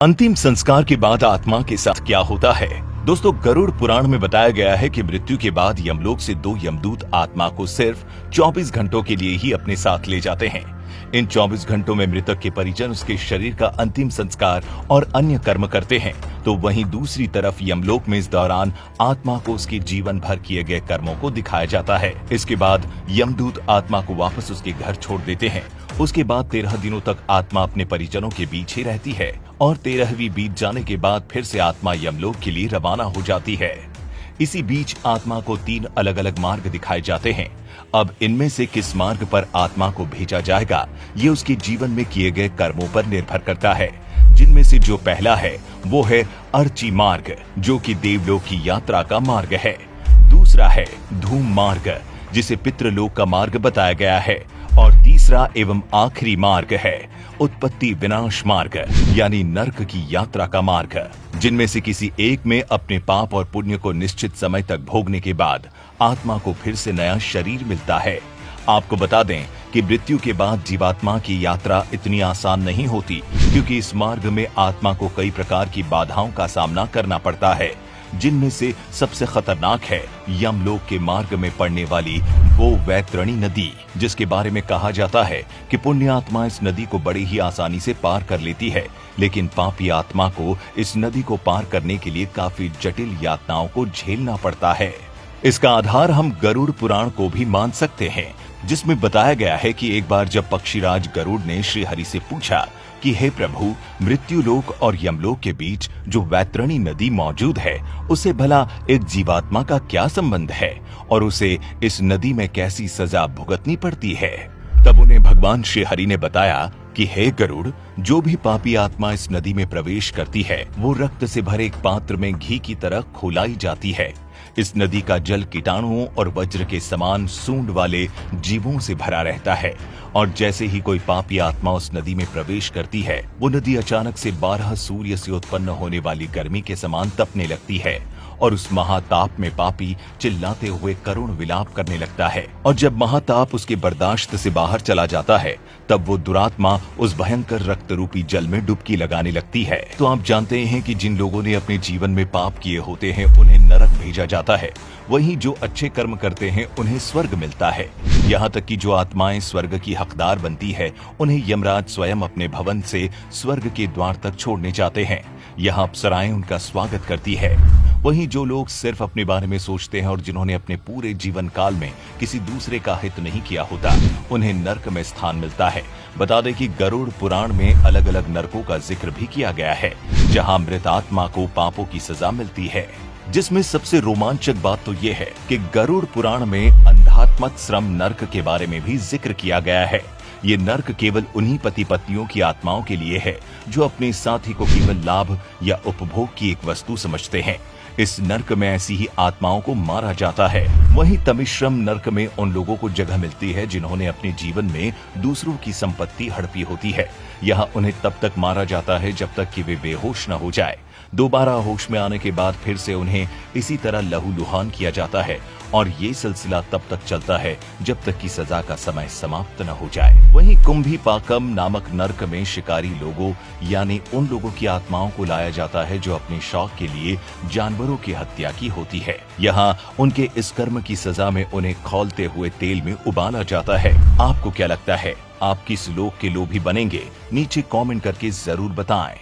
अंतिम संस्कार के बाद आत्मा के साथ क्या होता है? दोस्तों, गरुड़ पुराण में बताया गया है कि मृत्यु के बाद यमलोक से दो यमदूत आत्मा को सिर्फ 24 घंटों के लिए ही अपने साथ ले जाते हैं। इन 24 घंटों में मृतक के परिजन उसके शरीर का अंतिम संस्कार और अन्य कर्म करते हैं, तो वहीं दूसरी तरफ यमलोक में इस दौरान आत्मा को उसके जीवन भर किए गए कर्मों को दिखाया जाता है। इसके बाद यमदूत आत्मा को वापस उसके घर छोड़ देते हैं। उसके बाद 13 दिनों तक आत्मा अपने परिजनों के बीच ही रहती है और 13वीं बीत जाने के बाद फिर से आत्मा यमलोक के लिए रवाना हो जाती है। इसी बीच आत्मा को 3 अलग अलग मार्ग दिखाए जाते हैं। अब इनमें से किस मार्ग पर आत्मा को भेजा जाएगा, ये उसके जीवन में किए गए कर्मों पर निर्भर करता है, जिनमें से जो पहला है वो है अर्ची मार्ग, जो कि देवलोक की यात्रा का मार्ग है। दूसरा है धूम मार्ग, जिसे पितृलोक का मार्ग बताया गया है, और तीसरा एवं आखिरी मार्ग है उत्पत्ति विनाश मार्ग, यानी नर्क की यात्रा का मार्ग, जिनमें से किसी एक में अपने पाप और पुण्य को निश्चित समय तक भोगने के बाद आत्मा को फिर से नया शरीर मिलता है। आपको बता दें कि मृत्यु के बाद जीवात्मा की यात्रा इतनी आसान नहीं होती, क्योंकि इस मार्ग में आत्मा को कई प्रकार की बाधाओं का सामना करना पड़ता है, जिनमें से सबसे खतरनाक है यमलोक के मार्ग में पड़ने वाली वो वैतरणी नदी, जिसके बारे में कहा जाता है कि पुण्य आत्मा इस नदी को बड़ी ही आसानी से पार कर लेती है, लेकिन पापी आत्मा को इस नदी को पार करने के लिए काफी जटिल यातनाओं को झेलना पड़ता है। इसका आधार हम गरुड़ पुराण को भी मान सकते हैं, जिसमें बताया गया है कि एक बार जब पक्षीराज गरुड़ ने श्री हरि से पूछा कि हे प्रभु, मृत्युलोक और यमलोक के बीच जो वैतरणी नदी मौजूद है, उसे भला एक जीवात्मा का क्या संबंध है और उसे इस नदी में कैसी सजा भुगतनी पड़ती है? तब उन्हें भगवान श्री हरि ने बताया कि हे गरुड़, जो भी पापी आत्मा इस नदी में प्रवेश करती है, वो रक्त से भरे एक पात्र में घी की तरह खौलाई जाती है। इस नदी का जल कीटाणुओं और वज्र के समान सूंड वाले जीवों से भरा रहता है, और जैसे ही कोई पापी आत्मा उस नदी में प्रवेश करती है, वो नदी अचानक से 12 सूर्य से उत्पन्न होने वाली गर्मी के समान तपने लगती है, और उस महाताप में पापी चिल्लाते हुए करुण विलाप करने लगता है। और जब महाताप उसके बर्दाश्त से बाहर चला जाता है, तब वो दुरात्मा उस भयंकर रक्त रूपी जल में डुबकी लगाने लगती है। तो आप जानते हैं कि जिन लोगों ने अपने जीवन में पाप किए होते हैं, उन्हें नरक भेजा जाता है, वहीं जो अच्छे कर्म करते हैं उन्हें स्वर्ग मिलता है। यहाँ तक कि जो आत्माएं स्वर्ग की हकदार बनती है, उन्हें यमराज स्वयं अपने भवन से स्वर्ग के द्वार तक छोड़ने जाते हैं। यहाँ अप्सराएं उनका स्वागत करती है। वहीं जो लोग सिर्फ अपने बारे में सोचते हैं और जिन्होंने अपने पूरे जीवन काल में किसी दूसरे का हित नहीं किया होता, उन्हें नर्क में स्थान मिलता है। बता दें कि गरुड़ पुराण में अलग अलग नरकों का जिक्र भी किया गया है, जहां मृत आत्मा को पापों की सजा मिलती है। जिसमें सबसे रोमांचक बात तो ये है कि गरुड़ पुराण में अंधात्मत श्रम नर्क के बारे में भी जिक्र किया गया है। ये नर्क केवल उन्हीं पति पत्नियों की आत्माओं के लिए है जो अपने साथी को केवल लाभ या उपभोग की एक वस्तु समझते हैं। इस नर्क में ऐसी ही आत्माओं को मारा जाता है। वहीं तमिश्रम नर्क में उन लोगों को जगह मिलती है जिन्होंने अपने जीवन में दूसरों की संपत्ति हड़पी होती है। यहाँ उन्हें तब तक मारा जाता है जब तक कि वे बेहोश न हो जाए। दोबारा होश में आने के बाद फिर से उन्हें इसी तरह लहूलुहान किया जाता है, और ये सिलसिला तब तक चलता है जब तक कि सजा का समय समाप्त न हो जाए। वहीं कुंभी पाकम नामक नर्क में शिकारी लोगों, यानी उन लोगों की आत्माओं को लाया जाता है जो अपने शौक के लिए जानवरों की हत्या की होती है। यहाँ उनके इस कर्म की सजा में उन्हें खौलते हुए तेल में उबाला जाता है। आपको क्या लगता है, आप किस लोक के लोभी बनेंगे? नीचे कमेंट करके जरूर बताएं।